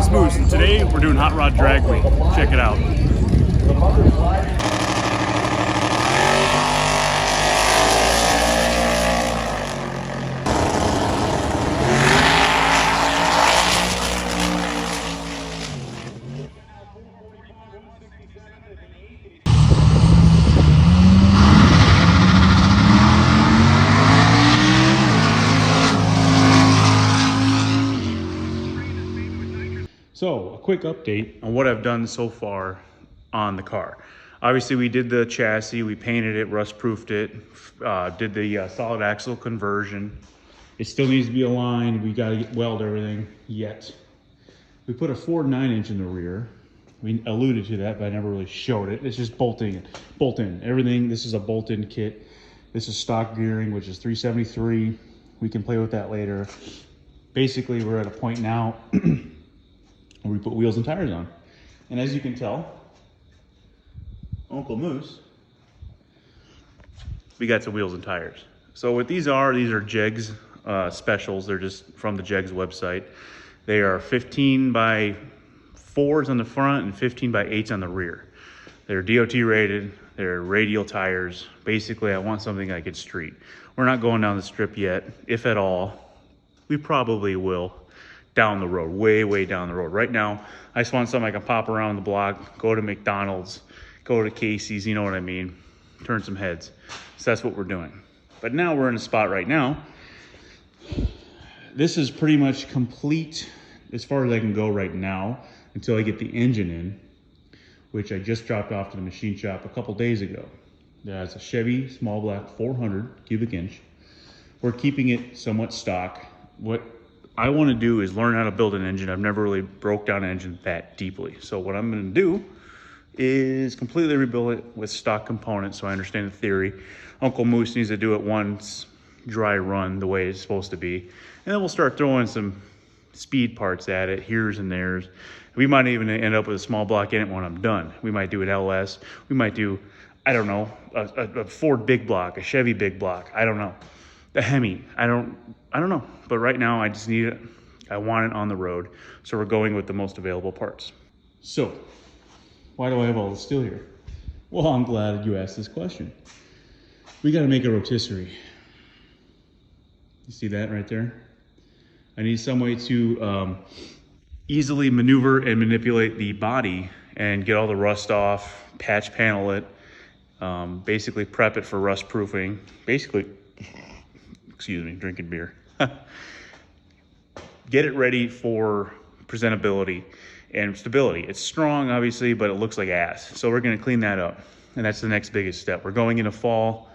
it's Moose, and today we're doing Hot Rod Drag Week. Check it out. So, a quick update on what I've done so far on the car. Obviously, we did the chassis, we painted it, rust-proofed it, did the solid axle conversion. It still needs to be aligned. We got to weld everything yet. We put a Ford 9-inch in the rear. We alluded to that, but I never really showed it. It's just bolt in. Everything, this is a bolt-in kit. This is stock gearing, which is 373. We can play with that later. Basically, we're at a point now where we put wheels and tires on. And as you can tell, Uncle Moose, we got some wheels and tires. So what these are Jegs specials. They're just from the Jegs website. They are 15 by 4s on the front and 15 by 8s on the rear. They're DOT rated, they're radial tires. Basically, I want something I could street. We're not going down the strip yet, if at all. We probably will down the road, way down the road. Right now, I just want something I can pop around the block, go to McDonald's, go to Casey's, you know what I mean, turn some heads. So that's what we're doing. But now we're in a spot right now. This is pretty much complete as far as I can go right now until I get the engine in, which I just dropped off to the machine shop a couple days ago. That's a Chevy small block 400 cubic inch. We're keeping it somewhat stock. What I want to do is learn how to build an engine. I've never really broke down an engine that deeply. So what I'm going to do is completely rebuild it with stock components so I understand the theory. Uncle Moose needs to do it once, dry run the way it's supposed to be. And then we'll start throwing some speed parts at it, here's and there's. We might even end up with a small block in it when I'm done. We might do an LS. We might do, I don't know, a Ford big block, a Chevy big block. I don't know. The Hemi, I don't know. But right now I just need it. I want it on the road. So we're going with the most available parts. So why do I have all this steel here? Well, I'm glad you asked this question. We got to make a rotisserie. You see that right there? I need some way to easily maneuver and manipulate the body and get all the rust off, patch panel it, basically prep it for rust proofing. Basically, excuse me, drinking beer. Get it ready for presentability and stability. It's strong, obviously, but it looks like ass. So we're gonna clean that up. And that's the next biggest step. We're going into fall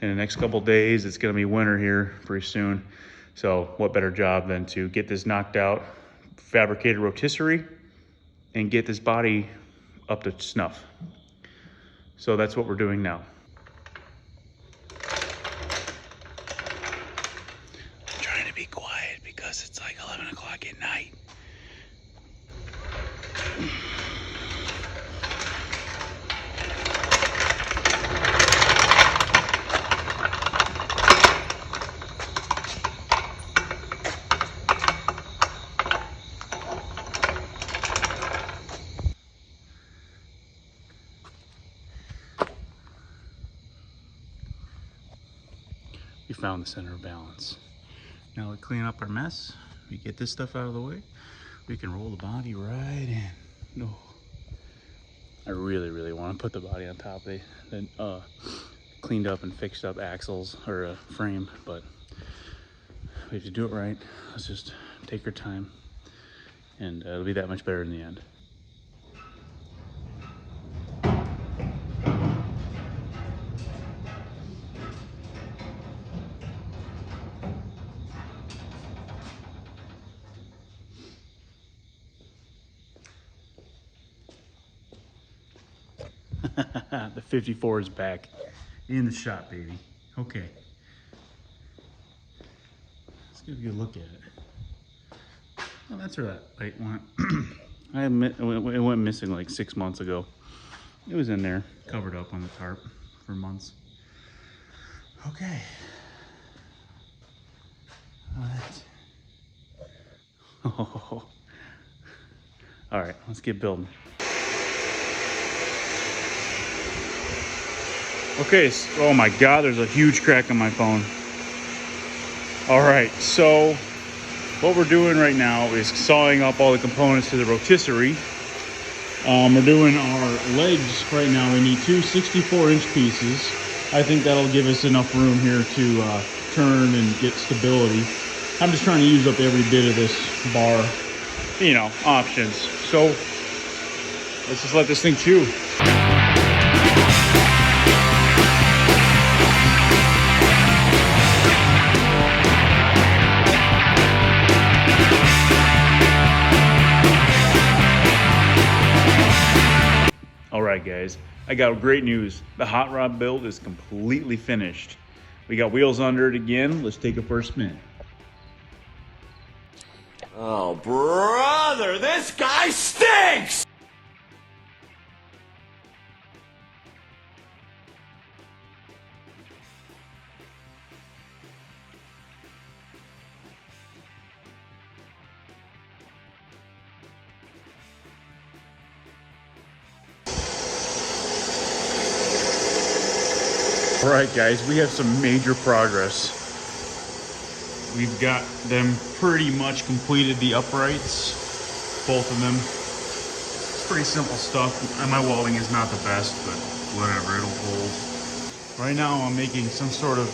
in the next couple days. It's gonna be winter here pretty soon. So what better job than to get this knocked out, fabricated rotisserie, and get this body up to snuff. So that's what we're doing now. I'm trying to be quiet because it's like 11 o'clock at night. We found the center of balance. Now we clean up our mess. We get this stuff out of the way. We can roll the body right in. No, I really want to put the body on top of the cleaned up and fixed up axles or a frame, but we have to do it right. Let's just take our time, and it'll be that much better in the end. The 54 is back in the shop, baby. Okay. Let's give you a look at it. Well, that's where that light went. It went missing like 6 months ago. It was in there, covered up on the tarp for months. Okay. All right. Oh, All right, let's get building. Okay, oh my God, there's a huge crack on my phone. All right, so what we're doing right now is sawing up all the components to the rotisserie. We're doing our legs right now. We need two 64-inch pieces. I think that'll give us enough room here to turn and get stability. I'm just trying to use up every bit of this bar, you know, options. So let's just let this thing chew. All right, guys, I got great news. The hot rod build is completely finished. We got wheels under it again. Let's take a first spin. Oh, brother, this guy stinks! All right, guys, we have some major progress. We've got them pretty much completed, the uprights, both of them. It's pretty simple stuff. My welding is not the best, but whatever, it'll hold. Right now I'm making some sort of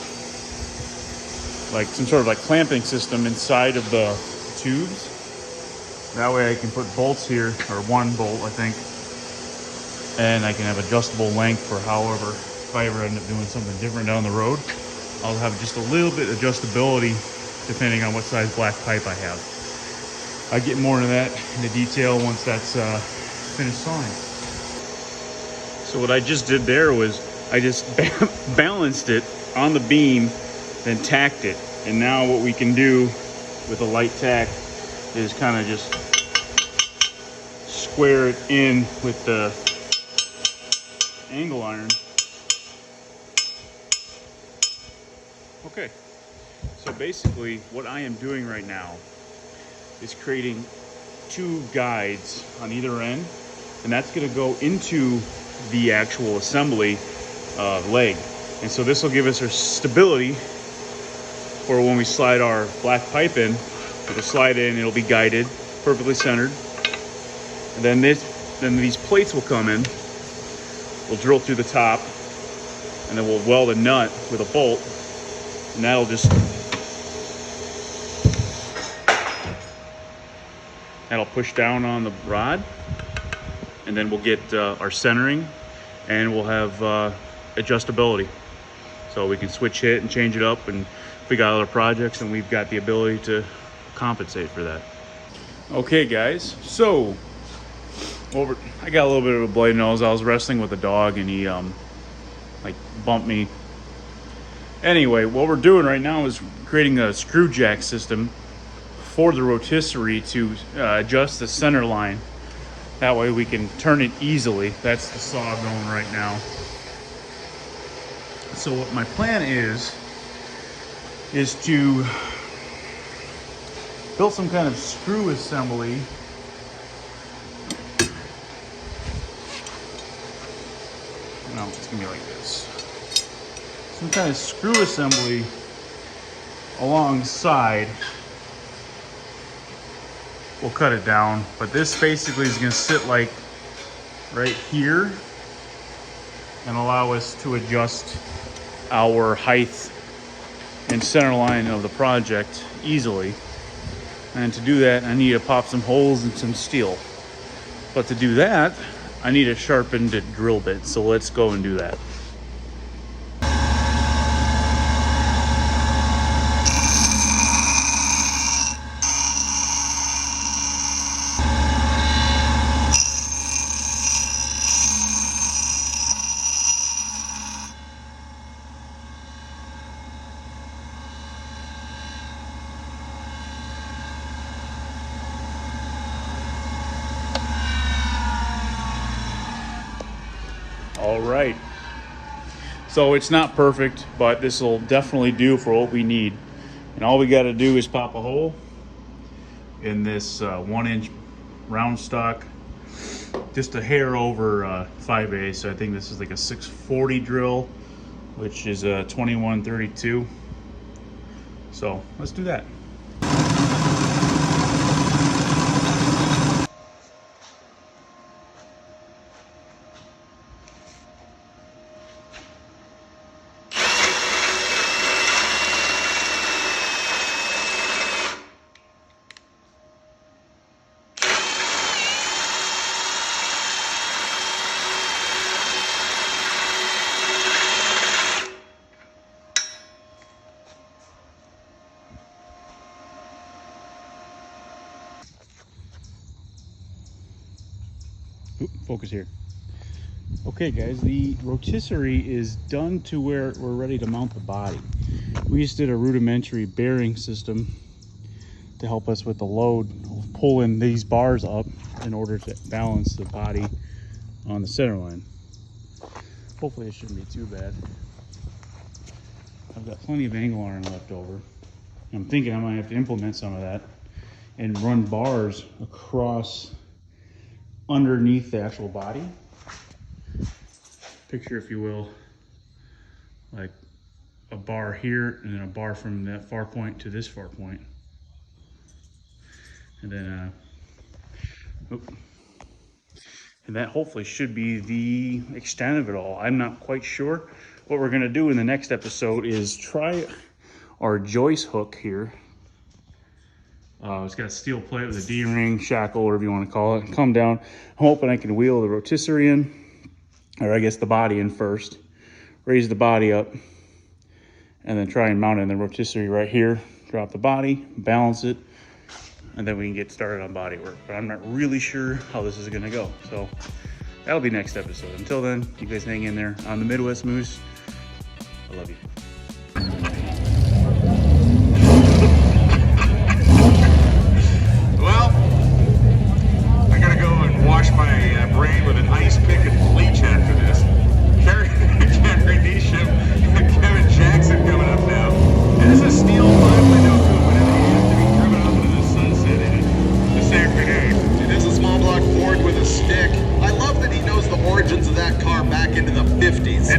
clamping system inside of the tubes. That way I can put bolts here, or one bolt, I think. And I can have adjustable length for however, if I ever end up doing something different down the road, I'll have just a little bit of adjustability depending on what size black pipe I have. I'll get more into that in the detail once that's finished sawing. So what I just did there was I just balanced it on the beam, then tacked it. And now what we can do with a light tack is kind of just square it in with the angle iron. Okay. So basically what I am doing right now is creating two guides on either end, and that's going to go into the actual assembly leg. And so this will give us our stability for when we slide our black pipe in. It'll slide in, it'll be guided, perfectly centered. And then these plates will come in, we'll drill through the top, and then we'll weld a nut with a bolt, and that'll push down on the rod, and then we'll get our centering, and we'll have adjustability. So we can switch it and change it up, and if we got other projects, and we've got the ability to compensate for that. Okay, guys, so I got a little bit of a bloody nose. I was wrestling with a dog, and he like bumped me. Anyway, what we're doing right now is creating a screw jack system for the rotisserie to adjust the center line. That way we can turn it easily. That's the saw going right now. So what my plan is to build some kind of screw assembly no, it's gonna be like this. Some kind of screw assembly alongside. We'll cut it down, but this basically is going to sit like right here and allow us to adjust our height and center line of the project easily. And to do that, I need to pop some holes in some steel. But to do that, I need a sharpened drill bit. So let's go and do that. All right, so it's not perfect, but this will definitely do for what we need. And all we got to do is pop a hole in this 1-inch round stock just a hair over 5A, so I think this is like a 640 drill, which is a 2132. So let's do that. Oop, focus here. Okay guys, the rotisserie is done to where we're ready to mount the body. We just did a rudimentary bearing system to help us with the load of pulling these bars up in order to balance the body on the center line. Hopefully it shouldn't be too bad. I've got plenty of angle iron left over. I'm thinking I might have to implement some of that and run bars across underneath the actual body. Picture, if you will, like a bar here and then a bar from that far point to this far point. And then, and that hopefully should be the extent of it all. I'm not quite sure. What we're gonna do in the next episode is try our joist hook here. It's got a steel plate with a D-ring, shackle, whatever you want to call it. Come down. I'm hoping I can wheel the rotisserie in, or I guess the body in first. Raise the body up, and then try and mount it in the rotisserie right here. Drop the body, balance it, and then we can get started on body work. But I'm not really sure how this is going to go. So that'll be next episode. Until then, you guys hang in there. I'm the Midwest Moose. I love you.